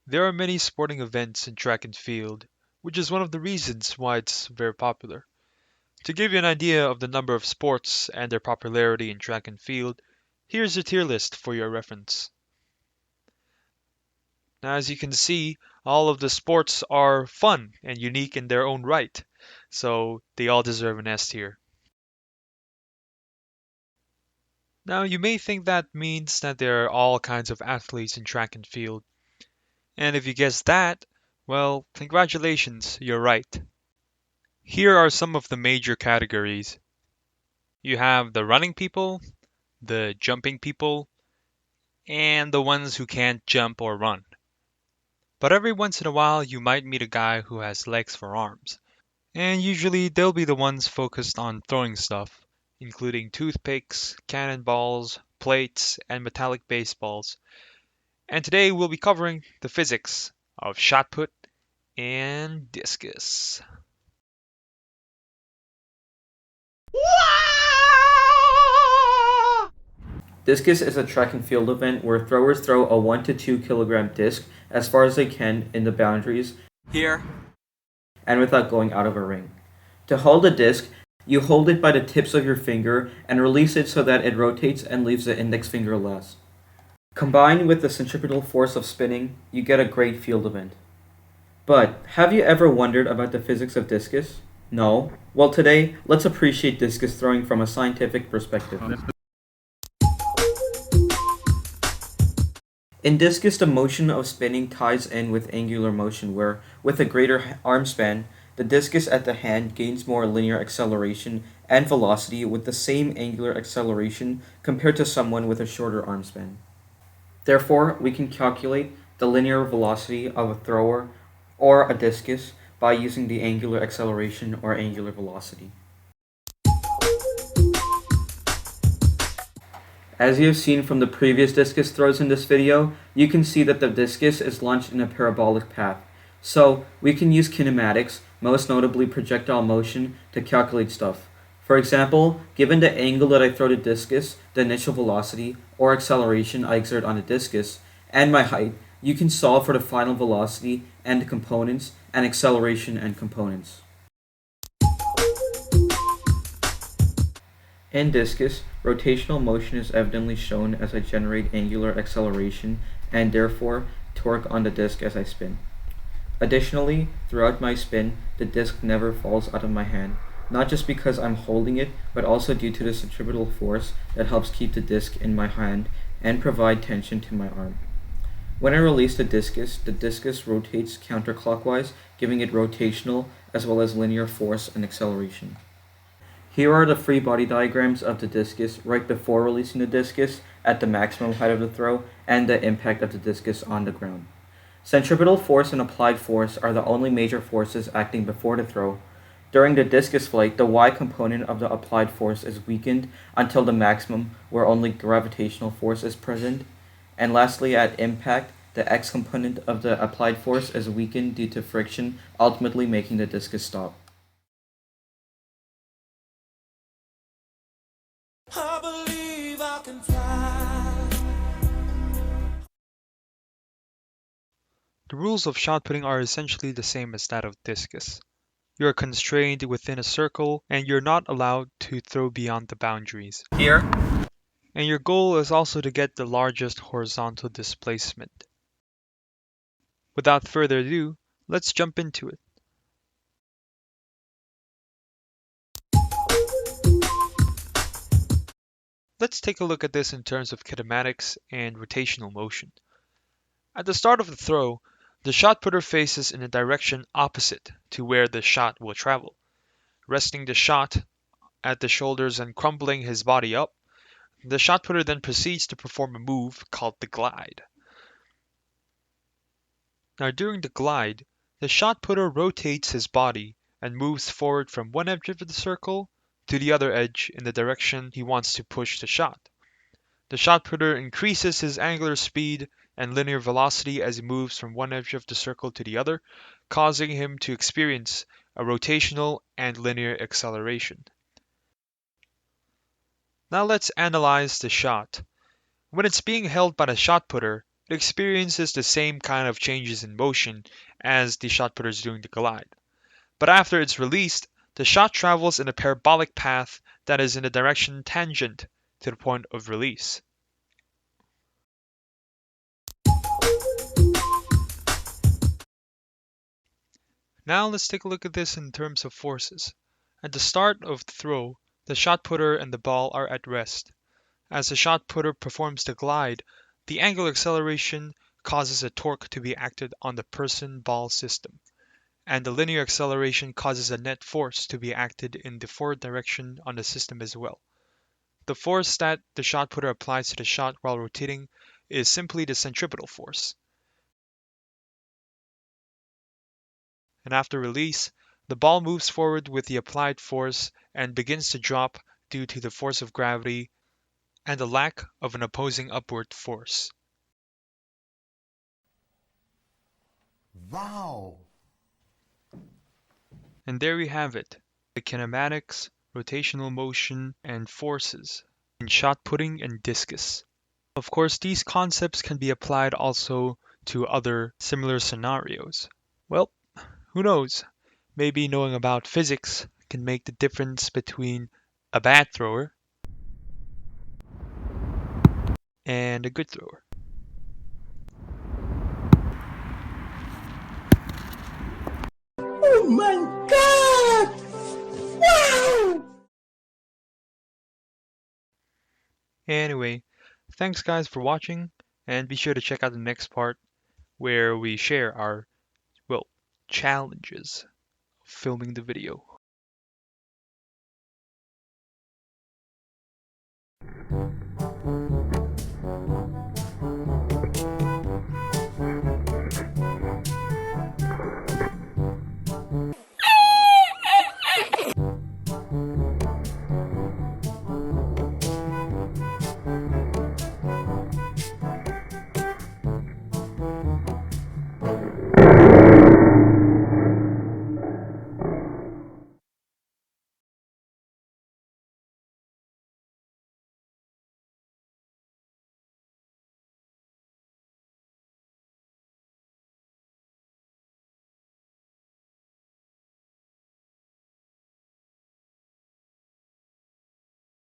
There are many sporting events in track and field, which is one of the reasons why it's very popular. To give you an idea of the number of sports and their popularity in track and field, here's a tier list for your reference. Now, as you can see, all of the sports are fun and unique in their own right, so they all deserve an S tier. Now, you may think that means that there are all kinds of athletes in track and field, and if you guessed that, well, congratulations, you're right. Here are some of the major categories. You have the running people, the jumping people, and the ones who can't jump or run. But every once in a while, you might meet a guy who has legs for arms. And usually, they'll be the ones focused on throwing stuff, including toothpicks, cannonballs, plates, and metallic baseballs. And today, we'll be covering the physics of shot put and discus. Discus is a track and field event where throwers throw a 1 to 2 kilogram disc as far as they can in the boundaries Here. and without going out of a ring. To hold the disc, you hold it by the tips of your finger and release it so that it rotates and leaves the index finger less. Combined with the centripetal force of spinning, you get a great field event. But have you ever wondered about the physics of discus? No? Well, today, let's appreciate discus throwing from a scientific perspective. In discus, the motion of spinning ties in with angular motion, where, with a greater arm span, the discus at the hand gains more linear acceleration and velocity with the same angular acceleration compared to someone with a shorter arm span. Therefore, we can calculate the linear velocity of a thrower or a discus by using the angular acceleration or angular velocity. As you have seen from the previous discus throws in this video, you can see that the discus is launched in a parabolic path. So, we can use kinematics, most notably projectile motion, to calculate stuff. For example, given the angle that I throw the discus, the initial velocity, or acceleration I exert on the discus, and my height, you can solve for the final velocity and the components, and acceleration and components. In discus, rotational motion is evidently shown as I generate angular acceleration and therefore torque on the disc as I spin. Additionally, throughout my spin, the disc never falls out of my hand, not just because I'm holding it, but also due to the centripetal force that helps keep the disc in my hand and provide tension to my arm. When I release the discus rotates counterclockwise, giving it rotational as well as linear force and acceleration. Here are the free body diagrams of the discus right before releasing the discus at the maximum height of the throw and the impact of the discus on the ground. Centripetal force and applied force are the only major forces acting before the throw. During the discus flight, the y component of the applied force is weakened until the maximum, where only gravitational force is present. And lastly, at impact, the x component of the applied force is weakened due to friction, ultimately making the discus stop. I believe I can fly. The rules of shot putting are essentially the same as that of discus. You're constrained within a circle and you're not allowed to throw beyond the boundaries. Here. And your goal is also to get the largest horizontal displacement. Without further ado, let's jump into it. Let's take a look at this in terms of kinematics and rotational motion. At the start of the throw, the shot putter faces in a direction opposite to where the shot will travel. Resting the shot at the shoulders and crumbling his body up, the shot putter then proceeds to perform a move called the glide. Now during the glide, the shot putter rotates his body and moves forward from one edge of the circle to the other edge in the direction he wants to push the shot. The shot putter increases his angular speed and linear velocity as he moves from one edge of the circle to the other, causing him to experience a rotational and linear acceleration. Now let's analyze the shot. When it's being held by the shot putter, It experiences the same kind of changes in motion as the shot putter is doing the glide. But after it's released, the shot travels in a parabolic path that is in a direction tangent to the point of release. Now let's take a look at this in terms of forces. At the start of the throw, the shot putter and the ball are at rest. As the shot putter performs the glide, the angular acceleration causes a torque to be acted on the person-ball system, and the linear acceleration causes a net force to be acted in the forward direction on the system as well. The force that the shot putter applies to the shot while rotating is simply the centripetal force. And after release, the ball moves forward with the applied force and begins to drop due to the force of gravity and the lack of an opposing upward force. Wow! And there we have it, the kinematics, rotational motion, and forces in shot putting and discus. Of course, these concepts can be applied also to other similar scenarios. Well, who knows? Maybe knowing about physics can make the difference between a bad thrower and a good thrower. Oh my god! Wow! Anyway, thanks guys for watching, and be sure to check out the next part where we share our, well, challenges of filming the video.